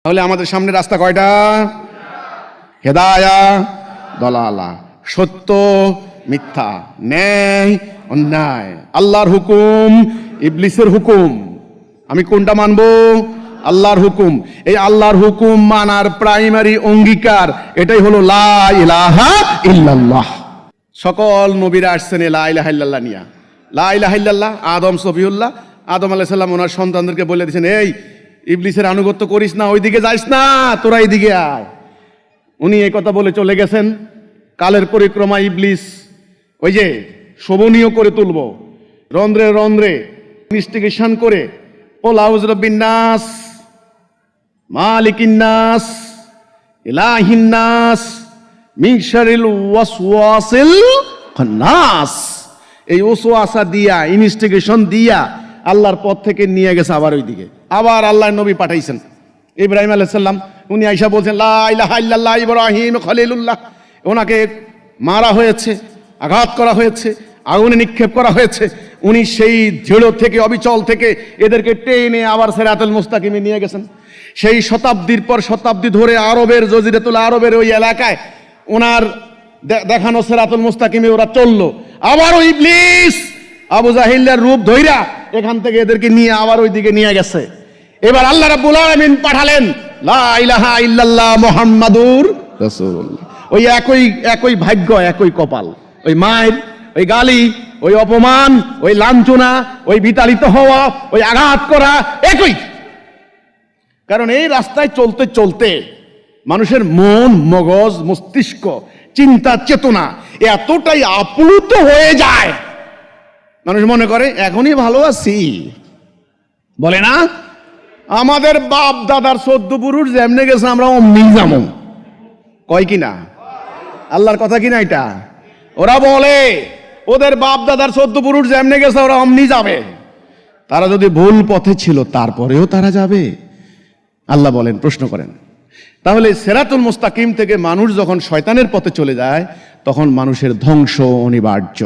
তাহলে আমাদের সামনে রাস্তা কয়টা? হেদায়া, দলালা, সত্য, মিথ্যা, ন্যায়, অন্যায়, আল্লাহর হুকুম, ইবলিসের হুকুম। আমি কোনটা মানবো? আল্লাহর হুকুম। এই আল্লাহর হুকুম মানার প্রাইমারি অঙ্গীকার এটাই হলো লা ইলাহা ইল্লাল্লাহ। সকল নবীরা আসছেন লা ইলাহা ইল্লাল্লাহ নিয়া। লা ইলাহা ইল্লাল্লাহ। আদম সফিউল্লাহ, আদম আলাইহিস সালাম ওনার সন্তানদেরকে বলে দিয়েছেন, এই ইবলিসের আনুগত্য করিস না, ওইদিকে যাইস না, তোরা এইদিকে আয়। উনি এই কথা বলে চলে গেছেন। কালের পরিক্রমা ইবলিস ওই যে শোভনীয় করে তুলব, রন্ধ্রে রন্ধ্রে ইনভেস্টিগেশন করে, কুল আউযু বিরাব্বিন নাস, মালিকিন নাস, ইলাহিন নাস, মিন শারিল ওয়াসওয়াসিল খান্নাস। এই ওয়াসওয়াসা দিয়া, ইনভেস্টিগেশন দিয়া আল্লাহর পথ থেকে নিয়ে গেছে আবার ওইদিকে। আবার আল্লাহর নবী পাঠাইছেন ইব্রাহিম আলাইহিস সালাম। উনি আয়েশা বলছেন লা ইলাহা ইল্লাল্লাহ ইব্রাহিম খলিলুল্লাহ। ওনাকে মারা হয়েছে, আঘাত করা হয়েছে, আগুনে নিক্ষেপ করা হয়েছে। উনি সেই দৃঢ় থেকে, অবিচল থেকে এদেরকে টেনে আবার সিরাতুল মুস্তাকিমে নিয়ে গেছেন। সেই শতাব্দীর পর শতাব্দী ধরে আরবের, জজিরাতুল আরবের ওই এলাকায় ওনার দেখানো সিরাতুল মুস্তাকিমে ওরা চললো। আবার ওই ইবলিস আবু জাহিলের রূপ ধইরা এখান থেকে এদেরকে নিয়ে আবার ওই দিকে নিয়ে গেছে। এবার আল্লাহ রাব্বুল আলামিন পাঠালেন লা ইলাহা ইল্লাল্লাহ মুহাম্মাদুর রাসূলুল্লাহ। ওই একই ভাগ্য, একই কপাল, ওই মায়ের, ওই গালি, ওই অপমান, ওই লাঞ্ছনা, ওই বিতাড়িত হওয়া, ওই আঘাত করা একই। কারণ এই রাস্তায় চলতে চলতে মানুষের মন, মগজ, মস্তিষ্ক, চিন্তা, চেতনা এতটাই আপ্লুত হয়ে যায়, মানুষ মনে করে এখনই ভালো আছি। বলে না, আমাদের বাপ দাদার 14 পুরুষ যেমনে গেছে আমরা অমনি যাবো, কয় কিনা? আল্লাহর কথা কিনা এটা? ওরা বলে ওদের বাপ দাদার 14 পুরুষ যেমনে গেছে ওরা অমনি যাবে। তারা যদি ভুল পথে ছিল তারপরেও তারা যাবে? আল্লাহ বলেন, প্রশ্ন করেন। তাহলে সিরাতুল মুস্তাকিম থেকে মানুষ যখন শয়তানের পথে চলে যায় তখন মানুষের ধ্বংস অনিবার্য।